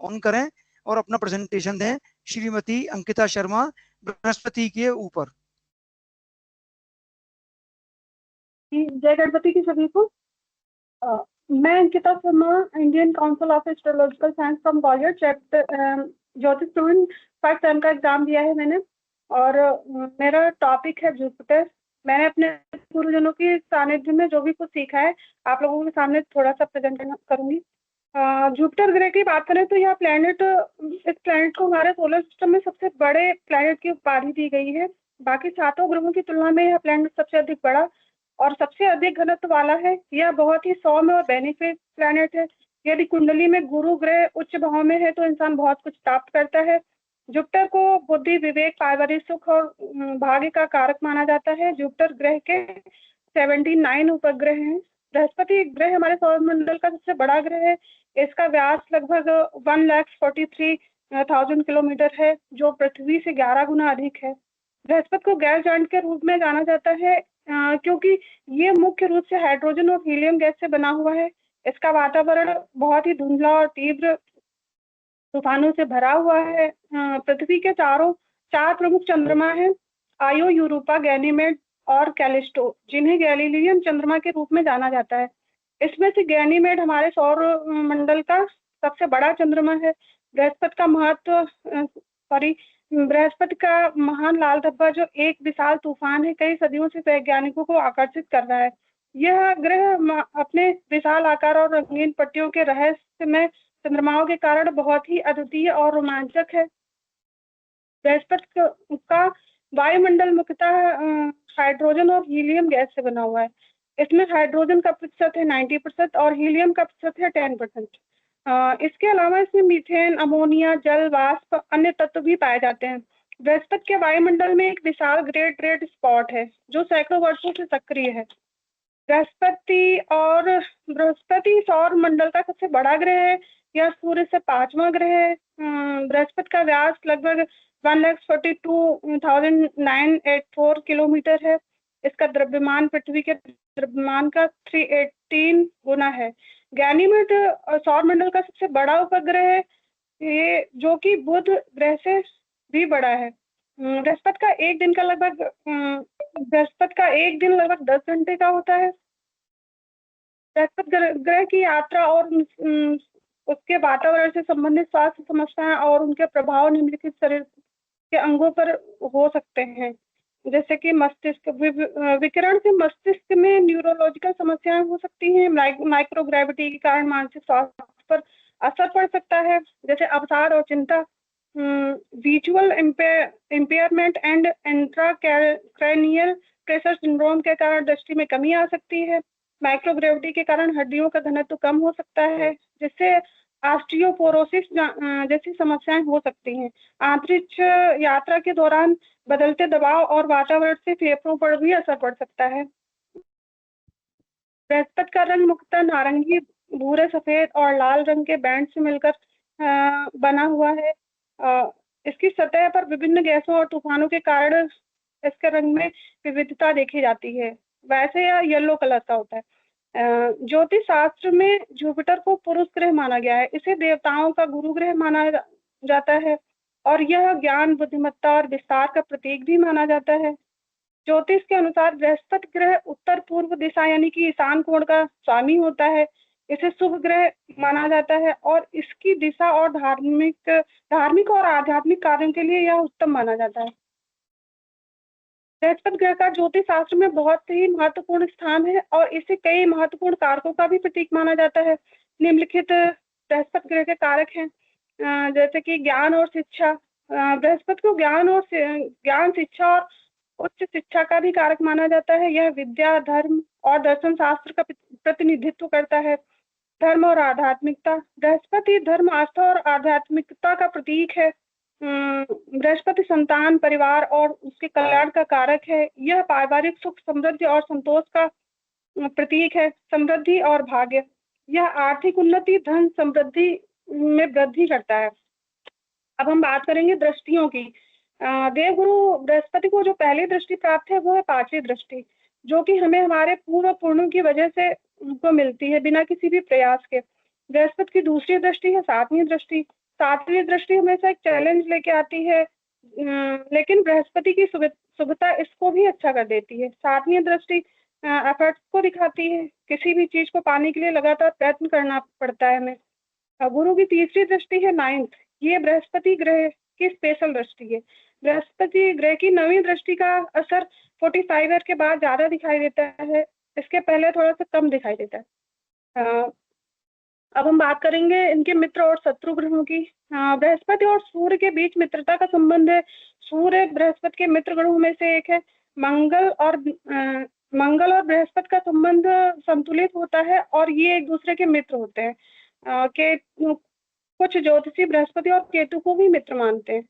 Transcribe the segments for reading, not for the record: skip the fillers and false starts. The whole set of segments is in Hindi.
ऑन करें और अपना प्रेजेंटेशन दें। श्रीमती अंकिता शर्मा, बृहस्पति के ऊपर। जय गणपति की सभी को। मैं Ankita Sharma, Indian council of astrological science from Gwalior, chapter ज्योतिष स्टूडेंट। फर्स्ट टर्म का एग्जाम दिया है मैंने, और मेरा टॉपिक है जुपिटर। मैंने अपने गुरुजनों की सानिध्य में जो भी कुछ सीखा है आप लोगों के सामने थोड़ा सा प्रेजेंट करूंगी। जुपिटर ग्रह की बात करें तो यह प्लैनेट, इस प्लैनेट को हमारे सोलर सिस्टम में सबसे बड़े प्लैनेट की उपाधि दी गई है। बाकी सातों ग्रहों की तुलना में यह प्लैनेट सबसे अधिक बड़ा और सबसे अधिक घनत्व वाला है। यह बहुत ही सौम्य और बेनिफिट प्लैनेट है। यदि कुंडली में गुरु ग्रह उच्च भाव में है तो इंसान बहुत कुछ प्राप्त करता है। जुपिटर को बुद्धि, विवेक, पारिवारिक सुख और भाग्य का कारक माना जाता है। जुपिटर ग्रह के 79 उपग्रह हैं। बृहस्पति ग्रह हमारे सौर मंडल का सबसे बड़ा ग्रह है। इसका व्यास लगभग 1,43,000 किलोमीटर है, जो पृथ्वी से 11 गुना अधिक है। बृहस्पति को गैस जाइंट के रूप में जाना जाता है क्योंकि ये मुख्य रूप से हाइड्रोजन और हीलियम गैस से बना हुआ है। इसका वातावरण बहुत ही धुंधला और तीव्र तूफानों से भरा हुआ है। पृथ्वी के चार प्रमुख चंद्रमा हैं, आयो, यूरोपा, गैनीमेड और कैलिस्टो, जिन्हें गैलीलियन चंद्रमा के रूप में जाना जाता है। इसमें से गैनीमेड हमारे सौर मंडल का सबसे बड़ा चंद्रमा है। बृहस्पति का महान लाल धब्बा, जो एक विशाल तूफान है, कई सदियों से वैज्ञानिकों को आकर्षित कर रहा है। यह ग्रह अपने विशाल आकार और रंगीन पट्टियों के रहस्यमय चंद्रमाओं के कारण बहुत ही अद्वितीय और रोमांचक है। बृहस्पति का वायुमंडल मुख्यतः हाइड्रोजन और हीलियम गैस से बना हुआ है। इसमें हाइड्रोजन का प्रतिशत है 90% और हीलियम का प्रतिशत है 10%। इसके अलावा इसमें मीथेन, अमोनिया, जल वाष्प, अन्य तत्व भी पाए जाते हैं। बृहस्पति के वायुमंडल में एक विशाल ग्रेट रेड स्पॉट है जो सैकड़ों वर्षों से सक्रिय है। बृहस्पति सौर मंडल का सबसे बड़ा ग्रह है। यह सूर्य से 5वां ग्रह है। बृहस्पति का व्यास लगभग 1,42,984 किलोमीटर है। इसका द्रव्यमान पृथ्वी के द्रव्यमान का 318 गुना है। गैनीमेड सौर मंडल का सबसे बड़ा उपग्रह है, ये जो कि बुध ग्रह से भी बड़ा है। बृहस्पति का एक दिन लगभग 10 घंटे का होता है। बृहस्पति ग्रह की यात्रा और उसके वातावरण से संबंधित स्वास्थ्य समस्याएं और उनके प्रभाव निम्नलिखित शरीर के अंगों पर हो सकते हैं, जैसे कि मस्तिष्क विकिरण से मस्तिष्क में न्यूरोलॉजिकल समस्याएं हो सकती हैं। माइक्रोग्रेविटी के कारण मानसिक स्वास्थ्य पर असर पड़ सकता है, जैसे अवसाद और चिंता। Visual impairment and intracranial pressure syndrome के कारण दृष्टि में कमी आ सकती है। माइक्रोग्रेविटी के कारण हड्डियों का घनत्व कम हो सकता है, जिससे ऑस्टियोपोरोसिस जैसी समस्याएं हो सकती हैं। अंतरिक्ष यात्रा के दौरान बदलते दबाव और वातावरण से फेफड़ों पर भी असर पड़ सकता है। बृहस्पति का रंग मुख्यतः नारंगी, भूरे, सफेद और लाल रंग के बैंड से मिलकर बना हुआ है। इसकी सतह पर विभिन्न गैसों और तूफानों के कारण इसके रंग में विविधता देखी जाती है। वैसे यह येलो कलर का होता है। ज्योतिष शास्त्र में जुपिटर को पुरुष ग्रह माना गया है। इसे देवताओं का गुरु ग्रह माना जाता है और यह ज्ञान, बुद्धिमत्ता और विस्तार का प्रतीक भी माना जाता है। ज्योतिष के अनुसार बृहस्पति ग्रह उत्तर पूर्व दिशा यानी कि ईशान कोण का स्वामी होता है। इसे शुभ ग्रह माना जाता है और इसकी दिशा और धार्मिक और आध्यात्मिक कार्यों के लिए यह उत्तम माना जाता है। बृहस्पति ग्रह का ज्योतिष शास्त्र में बहुत ही महत्वपूर्ण स्थान है और इसे कई महत्वपूर्ण कारकों का भी प्रतीक माना जाता है। निम्नलिखित बृहस्पति ग्रह के कारक हैं, जैसे कि ज्ञान और शिक्षा। बृहस्पति को ज्ञान, शिक्षा और उच्च शिक्षा का भी कारक माना जाता है। यह विद्या, धर्म और दर्शन शास्त्र का प्रतिनिधित्व करता है। धर्म और आध्यात्मिकता। बृहस्पति धर्म, आस्था और आध्यात्मिकता का प्रतीक है। बृहस्पति संतान, परिवार और उसके कल्याण का कारक है। यह पारिवारिक सुख, समृद्धि और संतोष का प्रतीक है। समृद्धि और भाग्य। यह आर्थिक उन्नति, धन समृद्धि में वृद्धि करता है। अब हम बात करेंगे दृष्टियों की। देवगुरु बृहस्पति को जो पहली दृष्टि प्राप्त है वो है 5वीं दृष्टि, जो कि हमें हमारे पूर्व पुण्यों की वजह से उनको मिलती है बिना किसी भी प्रयास के। बृहस्पति की दूसरी दृष्टि है 7वीं दृष्टि, सातवीं दृष्टि हमेशा एक चैलेंज लेके आती है, लेकिन बृहस्पति की शुभता इसको भी अच्छा कर देती है। सातवीं दृष्टि एफर्ट्स को दिखाती है, किसी भी चीज को पाने के लिए लगातार प्रयत्न करना पड़ता है हमें। गुरु की तीसरी दृष्टि है 9th, ये बृहस्पति ग्रह की स्पेशल दृष्टि है। बृहस्पति ग्रह की 9वीं दृष्टि का असर 45 ईयर के बाद ज्यादा दिखाई देता है, इसके पहले थोड़ा सा कम दिखाई देता है। अब हम बात करेंगे इनके मित्र और शत्रु ग्रहों की। बृहस्पति और सूर्य के बीच मित्रता का संबंध है। सूर्य बृहस्पति के मित्र ग्रहों में से एक है। मंगल और बृहस्पति का संबंध संतुलित होता है और ये एक दूसरे के मित्र होते हैं। कुछ ज्योतिषी बृहस्पति और केतु को भी मित्र मानते हैं।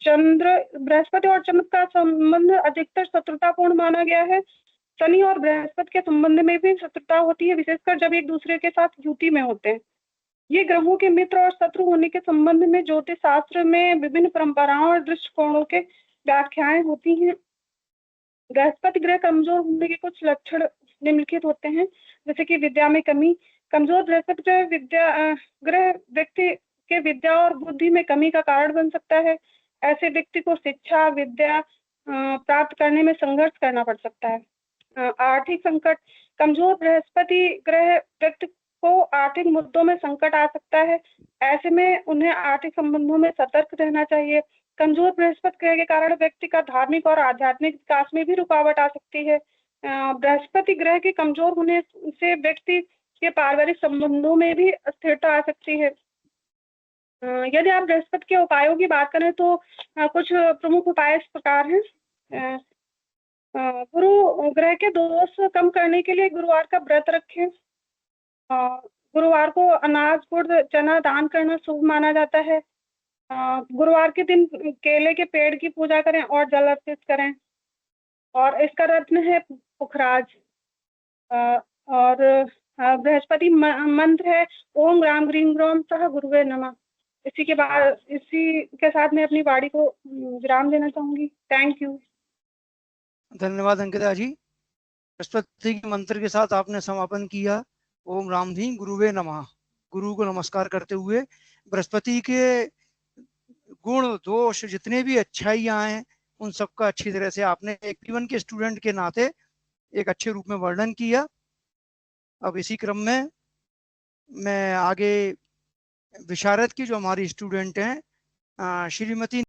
बृहस्पति और चंद्र का संबंध अधिकतर शत्रुतापूर्ण माना गया है। शनि और बृहस्पति के संबंध में भी शत्रुता होती है, विशेषकर जब एक दूसरे के साथ युति में होते हैं। ये ग्रहों के मित्र और शत्रु होने के संबंध में ज्योतिष शास्त्र में विभिन्न परंपराओं और दृष्टिकोणों के व्याख्याएं होती हैं। बृहस्पति ग्रह कमजोर होने के कुछ लक्षण निम्नलिखित होते हैं, जैसे कि विद्या में कमी। कमजोर बृहस्पति ग्रह व्यक्ति के विद्या और बुद्धि में कमी का कारण बन सकता है। ऐसे व्यक्ति को शिक्षा विद्या प्राप्त करने में संघर्ष करना पड़ सकता है। आर्थिक संकट। कमजोर बृहस्पति ग्रह व्यक्ति को आर्थिक मुद्दों में संकट आ सकता है, ऐसे में उन्हें आर्थिक संबंधों में सतर्क रहना चाहिए। कमजोर बृहस्पति ग्रह के कारण व्यक्ति का धार्मिक और आध्यात्मिक विकास में भी रुकावट आ सकती है। बृहस्पति ग्रह के कमजोर होने से व्यक्ति के पारिवारिक संबंधों में भी अस्थिरता आ सकती है। यदि आप बृहस्पति के उपायों की बात करें तो कुछ प्रमुख उपाय इस प्रकार हैं। गुरु ग्रह के दोष कम करने के लिए गुरुवार का व्रत रखें। गुरुवार को अनाज गुड़ चना दान करना शुभ माना जाता है। गुरुवार के दिन केले के पेड़ की पूजा करें और जल अर्पित करें। और इसका रत्न है पुखराज। और बृहस्पति मंत्र है ओम ग्राम ग्रीम ग्रोम सह गुरुवे नमः। इसी के साथ मैं अपनी वाणी को विराम देना चाहूंगी। Thank you. धन्यवाद अंकिता जी। बृहस्पति के मंत्र के साथ आपने समापन किया। ओम रामधी गुरुवे नमः। गुरु को नमस्कार करते हुए बृहस्पति के गुण दोष जितने भी अच्छाइयां हैं उन सबका अच्छी तरह से आपने एक P1 के स्टूडेंट के नाते एक अच्छे रूप में वर्णन किया। अब इसी क्रम में मैं आगे विशारद की जो हमारी स्टूडेंट हैं श्रीमती